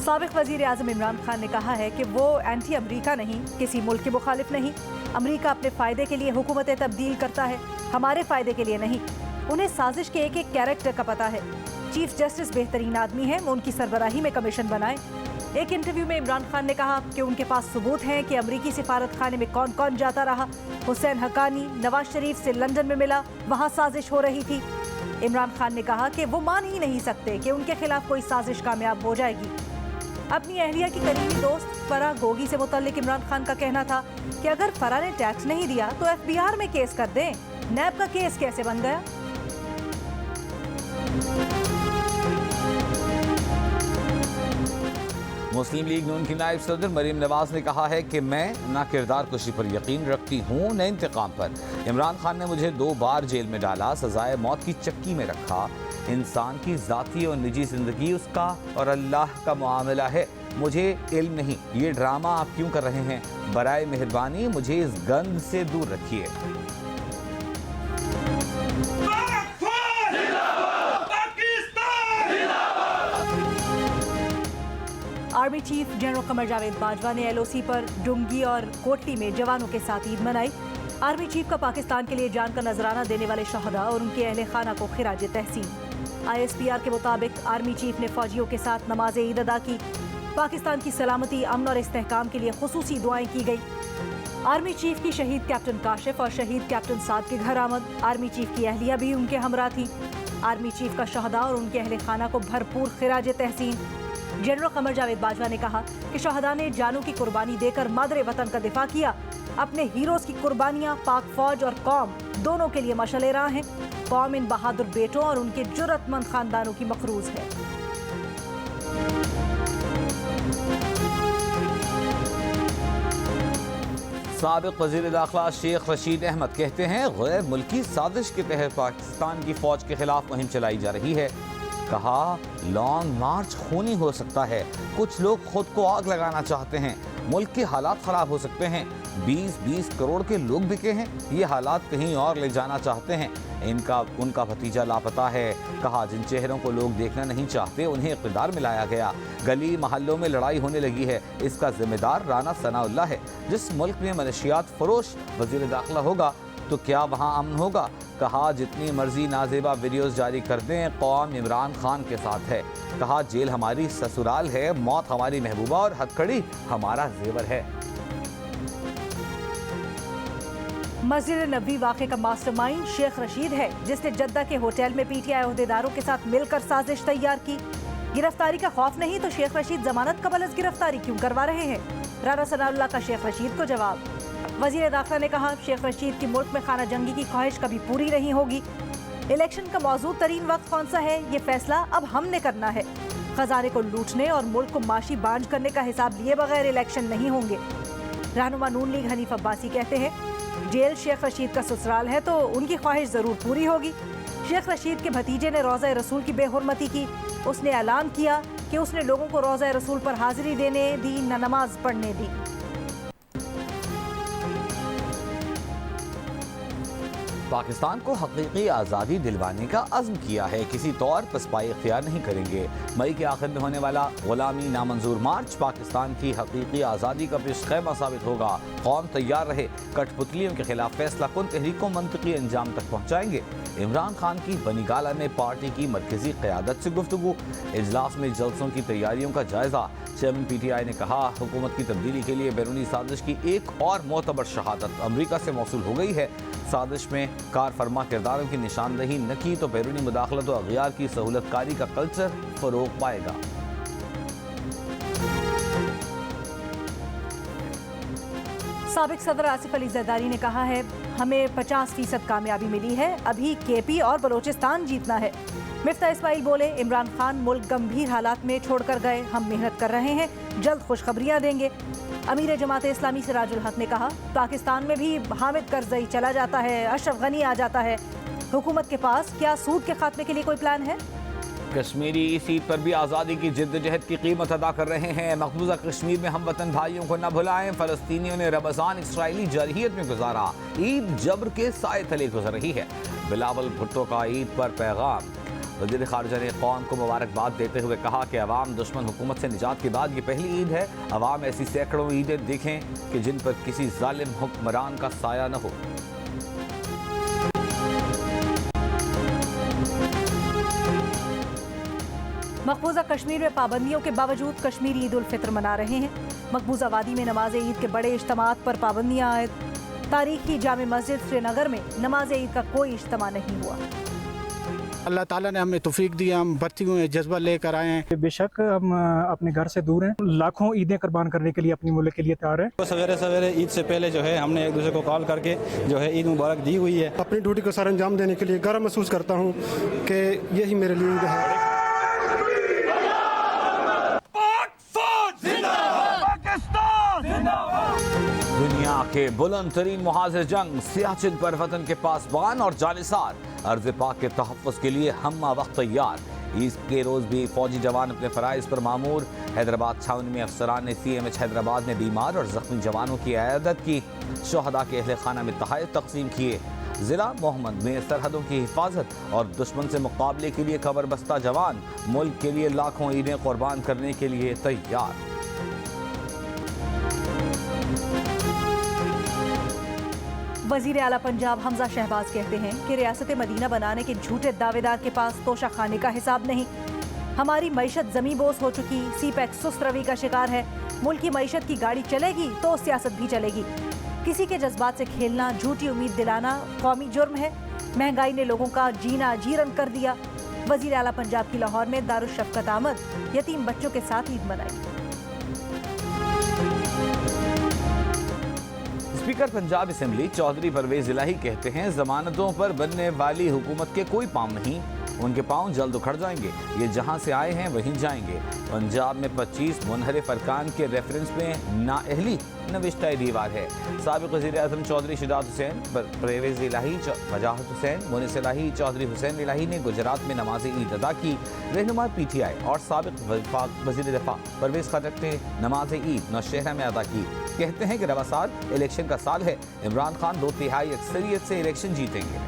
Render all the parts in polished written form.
साबिक वज़ीर आज़म इमरान खान ने कहा है कि वो एंटी अमरीका नहीं, किसी मुल्क के मुखालिफ नहीं। अमरीका अपने फ़ायदे के लिए हुकूमतें तब्दील करता है, हमारे फ़ायदे के लिए नहीं। उन्हें साजिश के एक एक कैरेक्टर का पता है। चीफ जस्टिस बेहतरीन आदमी है, वो उनकी सरबराही में कमीशन बनाए। एक इंटरव्यू में इमरान खान ने कहा कि उनके पास सबूत हैं कि अमरीकी सिफारत खाने में कौन कौन जाता रहा। हुसैन हक्कानी नवाज शरीफ से लंदन में मिला, वहाँ साजिश हो रही थी। इमरान खान ने कहा कि वो मान ही नहीं सकते कि उनके खिलाफ कोई साजिश कामयाब हो जाएगी। अपनी अहलिया की करीबी दोस्त फराह गोगी से मुतल्लिक इमरान खान का कहना था कि अगर फराह ने टैक्स नहीं दिया तो FBI में केस कर दें। नैब का केस कैसे बन गया? मुस्लिम लीग नून की नायब सदर मरीम नवाज ने कहा है कि मैं न किरदार कुशी पर यकीन रखती हूँ न इंतकाम पर। इमरान खान ने मुझे 2 बार जेल में डाला, सजाए मौत की चक्की में रखा। इंसान की ज़ाती और निजी ज़िंदगी उसका और अल्लाह का मामला है, मुझे इल्म नहीं। ये ड्रामा आप क्यों कर रहे हैं? बराए मेहरबानी मुझे इस गंद से दूर रखिए। Army chief general Qamar Javed Bajwa ने LOC पर डुंगी और कोटली में जवानों के साथ ईद मनाई। आर्मी चीफ का पाकिस्तान के लिए जान का नजराना देने वाले शहदा और उनके अहले खाना को खिराज तहसीन। ISPR के मुताबिक आर्मी चीफ ने फौजियों के साथ नमाज ईद अदा की। पाकिस्तान की सलामती, अमन और इस्तेहकाम के लिए खुसूसी दुआएं की गई। आर्मी चीफ की शहीद कैप्टन काशिफ और शहीद कैप्टन साद के घर आमद। आर्मी चीफ की अहलिया भी उनके हमरा थी। आर्मी चीफ का शहदा और उनके अहले खाना को भरपूर खिराज तहसीन। जनरल कमर जावेद बाजवा ने कहा कि शहदा ने जानों की कुर्बानी देकर मादरे वतन का दिफा किया। अपने हीरोज की कुर्बानियां पाक फौज और कौम दोनों के लिए मशअले राह हैं। कौम इन बहादुर बेटों और उनके जुर्रतमंद खानदानों की मखरूज है। साबिक वज़ीर दाखिला शेख रशीद अहमद कहते हैं गैर मुल्की साजिश के तहत पाकिस्तान की फौज के खिलाफ मुहिम चलाई जा रही है। कहा लॉन्ग मार्च खूनी हो सकता है, कुछ लोग खुद को आग लगाना चाहते हैं, मुल्क के हालात खराब हो सकते हैं। 20-20 करोड़ के लोग बिके हैं, ये हालात कहीं और ले जाना चाहते हैं। उनका भतीजा लापता है। कहा जिन चेहरों को लोग देखना नहीं चाहते उन्हें इक़्तिदार में लाया गया। गली मोहल्लों में लड़ाई होने लगी है, इसका जिम्मेदार राना सनाउल्लाह है। जिस मुल्क में मनशियात फरोश वज़ीर दाखिला होगा तो क्या वहाँ अमन होगा? कहा जितनी मर्जी नाजेबा वीडियोस जारी कर दें, कौम इमरान खान के साथ है। कहा जेल हमारी ससुराल है, मौत हमारी महबूबा और हथकड़ी हमारा जेवर है। मस्जिद नबवी वाक़े का मास्टरमाइंड शेख रशीद है, जिसने जद्दा के होटल में PTI ओहदेदारों के साथ मिलकर साजिश तैयार की। गिरफ्तारी का खौफ नहीं तो शेख रशीद जमानत कबल गिरफ्तारी क्यों करवा रहे हैं? राना सनाउल्लाह का शेख रशीद को जवाब। वज़ीर दाखिला ने कहा शेख रशीद की मुल्क में खाना जंगी की ख्वाहिश कभी पूरी नहीं होगी। इलेक्शन का मौजूद तरीन वक्त कौन सा है, ये फैसला अब हमने करना है। खजाने को लूटने और मुल्क को माशी बांझ करने का हिसाब लिए बगैर इलेक्शन नहीं होंगे। रहनुमा नून लीग हनीफ अब्बासी कहते हैं जेल शेख रशीद का ससुराल है तो उनकी ख्वाहिश जरूर पूरी होगी। शेख रशीद के भतीजे ने रोज़ा रसूल की बेहुरमती की। उसने ऐलान किया कि उसने लोगों को रोज़ा रसूल पर हाजिरी देने दी, न नमाज पढ़ने दी। पाकिस्तान को हकीकी आज़ादी दिलवाने का अज़्म किया है, किसी तौर पसपाई इख्तियार नहीं करेंगे। मई के आखिर में होने वाला गुलामी नामंजूर मार्च पाकिस्तान की हकीकी आज़ादी का पेशखैमा साबित होगा। कौम तैयार रहे, कठपुतलियों के खिलाफ फैसला कुन तहरीक को मंतकी अंजाम तक पहुँचाएंगे। इमरान खान की बनीगाला में पार्टी की मरकजी क़यादत से गुफ्तगू। इजलास में जलसों की तैयारियों का जायजा। चेयरमैन PTI ने कहा हुकूमत की तब्दीली के लिए बैरूनी साजिश की एक और मोतबर शहादत अमरीका से मौसूल हो गई है। साजिश में कार फरमा किरदारों की निशानदही न की तो बैरूनी मुदाखलत और अग़ियार की सहूलतकारी का कल्चर फ़रोग़ पाएगा। साबिक सदर आसिफ अली ज़रदारी ने कहा है हमें 50% कामयाबी मिली है, अभी KP और बलोचिस्तान जीतना है। मिफ्ता इस्माइल बोले इमरान खान मुल्क गंभीर हालात में छोड़कर गए, हम मेहनत कर रहे हैं, जल्द खुशखबरियाँ देंगे। अमीर जमात इस्लामी सिराजुल हक ने कहा पाकिस्तान में भी हामिद करजई चला जाता है, अशरफ गनी आ जाता है, हुकूमत के पास क्या सूद के खात्मे के लिए कोई प्लान है? कश्मीरी सीट पर भी आज़ादी की जिद्दजहद की कीमत अदा कर रहे हैं। मकबूजा कश्मीर में हम वतन भाइयों को न भुलाएं। फ़लस्तीनियों ने रमज़ान इसराइली जरहियत में गुजारा, ईद जबर के साए तले गुजर रही है। बिलावल भुट्टो का ईद पर पैगाम। वज़ीर ख़ारिजा ने कौम को मुबारकबाद देते हुए कहा कि अवाम दुश्मन हुकूमत से निजात के बाद ये पहली ईद है। अवाम ऐसी सैकड़ों ईदें देखें कि जिन पर किसी जालिम हुक्मरान का साया न हो। मकबूजा कश्मीर में पाबंदियों के बावजूद कश्मीरी ईद उल फित्र मना रहे हैं। मकबूजा वादी में नमाज ईद के बड़े इज्तिमात पर पाबंदियां आयद। तारीखी जामे मस्जिद श्रीनगर में नमाज ईद का कोई इज्तिमा नहीं हुआ। अल्लाह ताला ने हमें तौफीक दी, हम भर्ती हुए जज्बा लेकर आए हैं। बेशक हम अपने घर से दूर हैं, लाखों ईदें कुर्बान करने के लिए अपनी मुल्क के लिए तैयार हैं। सवेरे सवेरे ईद से पहले जो है हमने एक दूसरे को कॉल करके जो है ईद मुबारक दी हुई है। अपनी ड्यूटी को सर अंजाम देने के लिए गर्व महसूस करता हूँ कि यही मेरे लिए ईद है। दुनिया के बुलंद तरीन मुहाजिर जंग सियाचिन पर वतन के पासबान और जानिसार अर्ज़ पाक के तहफ़्फ़ुज़ के लिए हम्मा वक्त तैयार। ईद के रोज़ भी फौजी जवान अपने फ़राइज़ पर मामूर। हैदराबाद छावनी में अफसरान ने CMH हैदराबाद में बीमार और ज़ख्मी जवानों की इयादत की। शहदा के अहले खाना में तोहफ़े तक़सीम किए। ज़िला मोहम्मद में सरहदों की हिफाजत और दुश्मन से मुकाबले के लिए कबर बस्ता जवान मुल्क के लिए लाखों ईदें कुर्बान करने के लिए तैयार। वज़ीर आला पंजाब हमजा शहबाज कहते हैं कि रियासत मदीना बनाने के झूठे दावेदार के पास तोशा खाने का हिसाब नहीं। हमारी मईशत ज़मी बोस हो चुकी, CPEC सुस्त रवि का शिकार है। मुल्क की मईशत की गाड़ी चलेगी तो सियासत भी चलेगी। किसी के जज्बात से खेलना, झूठी उम्मीद दिलाना कौमी जुर्म है। महंगाई ने लोगों का जीना जीरन कर दिया। वज़ीर आला पंजाब की लाहौर में दारुल शफ़क़त आमद यतीम बच्चों के साथ ईद मनाई। स्पीकर पंजाब असेंबली चौधरी परवेज इलाही कहते हैं जमानतों पर बनने वाली हुकूमत के कोई पाँव नहीं, उनके पाँव जल्द उखड़ जाएंगे। ये जहां से आए हैं वहीं जाएंगे। पंजाब में 25 मुनहरिफ अरकान के रेफरेंस में नाअहली नविश्ता दीवार है। साबिक़ वज़ीर आज़म चौधरी शिजात हुसैन, परवेज इलाही, वजाहत हुसैन, मुनिस इलाही, चौधरी हुसैन इलाही ने गुजरात में नमाज ईद अदा की। रहनुमा PTI और साबिक़ वज़ीर दिफ़ा परवेज़ खटक ने नमाज ईद नौशहरा में अदा की। कहते हैं कि रवा साल इलेक्शन का साल है। इमरान खान 2/3 अक्सरियत से इलेक्शन जीतेंगे।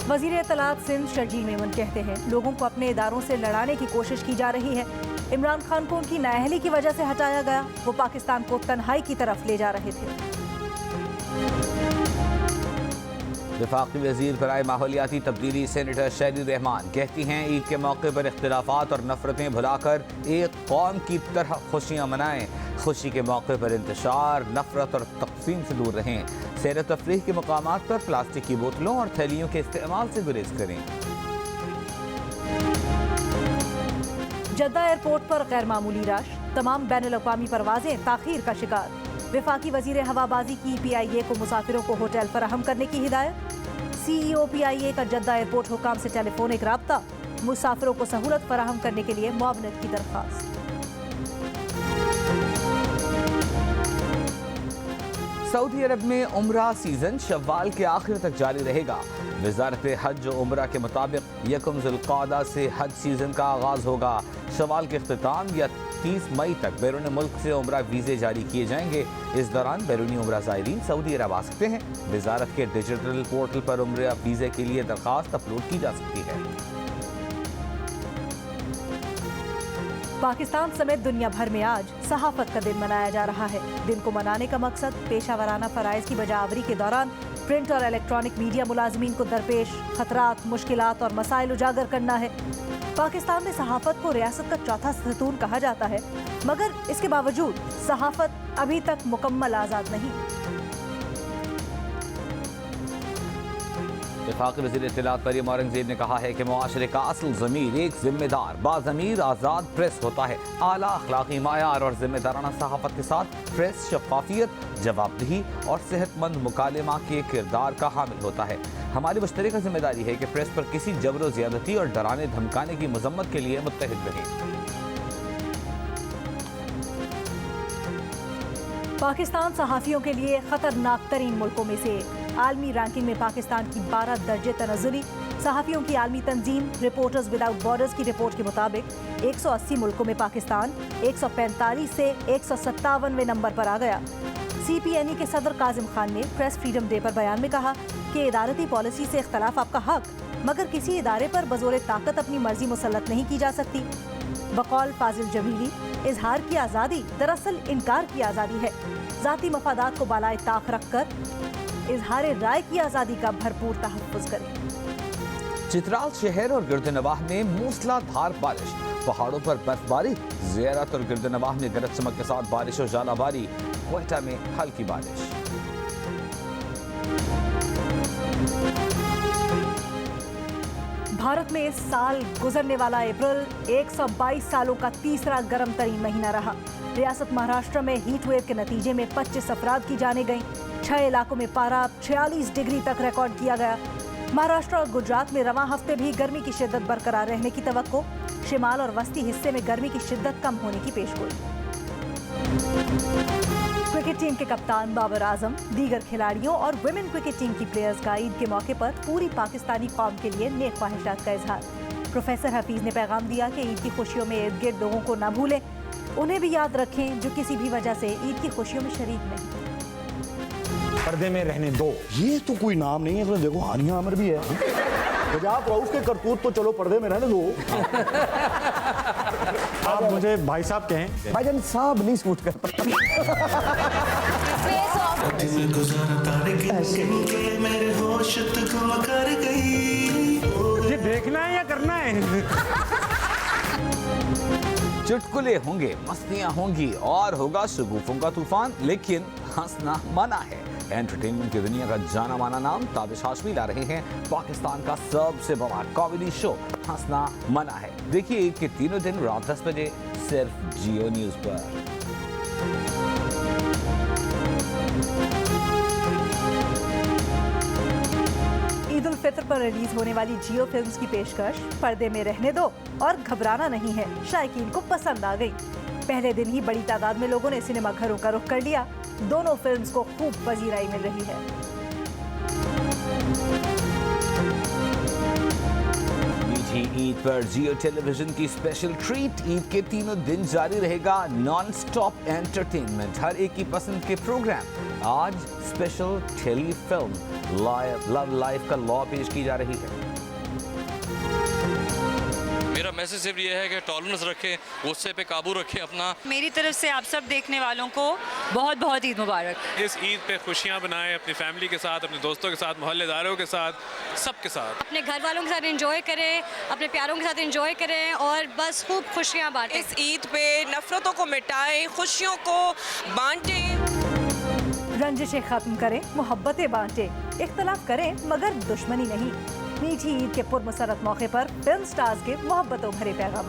वज़ीर इत्तलात सिंध शर्जील मेमन कहते हैं लोगों को अपने इदारों से लड़ाने की कोशिश की जा रही है। इमरान खान को उनकी नाअहली की वजह से हटाया गया। वो पाकिस्तान को तन्हाई की तरफ ले जा रहे थे। वफाकी वज़ीर बराए माहौलियाती तब्दीली सेनेटर शहरी रहमान कहती हैं ईद के मौके पर इख्तिलाफात और नफरतें भुलाकर एक कौम की तरह खुशियाँ मनाएं। खुशी के मौके पर इंतशार, नफरत और तक़सीम से दूर रहें। सैर तफरीह के मकामात पर प्लास्टिक की बोतलों और थैलियों के इस्तेमाल से गुरेज करें। जद्दा एयरपोर्ट पर गैर मामूली रश, तमाम बैनुल-अक़वामी परवाजें ताख़ीर का शिकार। वफाकी वज़ीर हवाबाजी की PIA को मुसाफिरों को होटल फराहम करने की हिदायत। CEO PIA का जद्दा एयरपोर्ट हुकाम से टेलीफोनिक राब्ता, मुसाफिरों को सहूलत फराहम करने के लिए मुआवनत की दरख्वास्त। सऊदी अरब में उम्रा सीजन शव्वाल के आखिर तक जारी रहेगा। वज़ारत हज और उम्रा के मुताबिक 1 ज़ुल्क़ादा से हज सीजन का आगाज़ होगा। शव्वाल के इख्तिताम या 30 मई तक बैरून मुल्क से उम्रा वीज़े जारी किए जाएंगे। इस दौरान बैरूनी उम्रा ज़ायरीन सऊदी अरब आ सकते हैं। वज़ारत के डिजिटल पोर्टल पर उम्रा वीज़े के लिए दरख्वास्त अपलोड की जा सकती है। पाकिस्तान समेत दुनिया भर में आज सहाफत का दिन मनाया जा रहा है। दिन को मनाने का मकसद पेशावराना फ़राइज़ की बजावरी के दौरान प्रिंट और इलेक्ट्रॉनिक मीडिया मुलाजमीन को दरपेश खतरात, मुश्किलात और मसाइल उजागर करना है। पाकिस्तान में सहाफत को रियासत का चौथा सतून कहा जाता है, मगर इसके बावजूद सहाफत अभी तक मुकम्मल आज़ाद नहीं। वफाकी वज़ीर इत्तलात मरियम औरंगज़ेब ने कहा है कि मुआशरे का असल ज़मीर एक जिम्मेदार, बाज़मीर, आज़ाद प्रेस होता है। आला अखलाकी मायार और जिम्मेदाराना सहाफ़त के साथ प्रेस शफ़ाफियत, जवाबदेही और सेहतमंद मुकालमा के किरदार का हामिल होता है। हमारी मुश्तरका जिम्मेदारी है कि प्रेस पर किसी जबर ज़्यादती और डराने धमकाने की मज़म्मत के लिए मुत्तहिद रहें। पाकिस्तान सहाफ़ियों के लिए ख़तरनाक तरीन मुल्कों में से एक। आलमी रैंकिंग में पाकिस्तान की 12 दर्जे तनज़्ज़ुली। सहाफ़ियों की आलमी तंजीम रिपोर्टर्स विदाउट बॉर्डर्स की रिपोर्ट के मुताबिक 180 मुल्कों में पाकिस्तान 145 से 157वें नंबर पर आ गया। CPNE के सदर काजिम खान ने प्रेस फ्रीडम डे पर बयान में कहा कि इदारती पॉलिसी से इख्तलाफ आपका हक, मगर किसी इदारे पर बजोरे ताकत अपनी मर्जी मुसल्लत नहीं की जा सकती। बकौल फाजिल जमीली, इजहार की आज़ादी दरअसल इनकार की आज़ादी है। ज़ाती मफादात को बालाए ताक रखकर इजहार राय की आज़ादी का भरपूर तहफ़्फ़ुज़ करें। चित्राल शहर और गिरदनवाह में मूसलाधार बारिश, पहाड़ों पर बर्फबारी, ज़ियारत और गिरदनवाह में गरज चमक के साथ बारिश और जालाबारी, क्वेटा में हल्की बारिश। भारत में इस साल गुजरने वाला अप्रैल 122 सालों का तीसरा गर्म तरीन महीना रहा। रियासत महाराष्ट्र में हीट वेव के नतीजे में 25 अफराद की जानें गईं। 6 इलाकों में पारा 46 डिग्री तक रिकॉर्ड किया गया। महाराष्ट्र और गुजरात में रवां हफ्ते भी गर्मी की शिद्दत बरकरार रहने की तवक्को। शिमाल और वस्ती हिस्से में गर्मी की शिद्दत कम होने की पेशगोई। क्रिकेट टीम के कप्तान बाबर आजम, दीगर खिलाड़ियों और वुमेन क्रिकेट टीम की प्लेयर्स का ईद के मौके पर पूरी पाकिस्तानी कौम के लिए नेक ख्वाहिशात का इजहार। प्रोफेसर हफीज ने पैगाम दिया कि ईद की खुशियों में इर्द गिर्द लोगों को न भूलें, उन्हें भी याद रखें जो किसी भी वजह से ईद की खुशियों में शरीक नहीं। पर्दे में रहने दो, ये तो कोई नाम नहीं है। देखो हानिया अमर भी है, पंजाब हाउस के करतूत तो चलो पर्दे में रहने दो। आप मुझे भाई साहब कहें। भाईजान साहब नहीं सूट कर ये देखना है या करना है? चुटकुले होंगे, मस्तियां होंगी और होगा शगुफों का तूफान, लेकिन हंसना मना है। एंटरटेनमेंट की दुनिया का जाना माना नाम ताबिश हाशमी ला रहे हैं पाकिस्तान का सबसे बड़ा कॉमेडी शो हंसना मना है। देखिए ईद के तीनों दिन रात 10 बजे सिर्फ जियो न्यूज पर। ईद उल फित्र पर रिलीज होने वाली जियो फिल्म्स की पेशकश पर्दे में रहने दो और घबराना नहीं है शायकीन को पसंद आ गई। पहले दिन ही बड़ी तादाद में लोगों ने सिनेमा घरों का रुख कर लिया। दोनों फिल्म्स को खूब पजीराई मिल रही है। मीठी ईद पर जियो टेलीविजन की स्पेशल ट्रीट। ईद के तीनों दिन जारी रहेगा नॉन स्टॉप एंटरटेनमेंट, हर एक की पसंद के प्रोग्राम। आज special tele film love life का लॉ पेश की जा रही है। मेरा मैसेज सिर्फ ये है कि टॉलरेंस रखें, गुस्से पे काबू रखें अपना। मेरी तरफ से आप सब देखने वालों को बहुत बहुत ईद मुबारक। इस ईद पे खुशियाँ बनाएं अपनी फैमिली के साथ, अपने दोस्तों के साथ, मोहल्लेदारों के साथ, सबके साथ। अपने घर वालों के साथ एंजॉय करें, अपने प्यारों के साथ एंजॉय करें और बस खूब खुशियाँ बांटें। इस ईद पे नफरतों को मिटाएं, खुशियों को बांटें। रंजिशें खत्म करें, मोहब्बतें बांटें, इख्तलाफ करें मगर दुश्मनी नहीं। मीठी ईद के पुरमसरत मौके पर फिल्म स्टार्स के मोहब्बतों भरे पैगाम।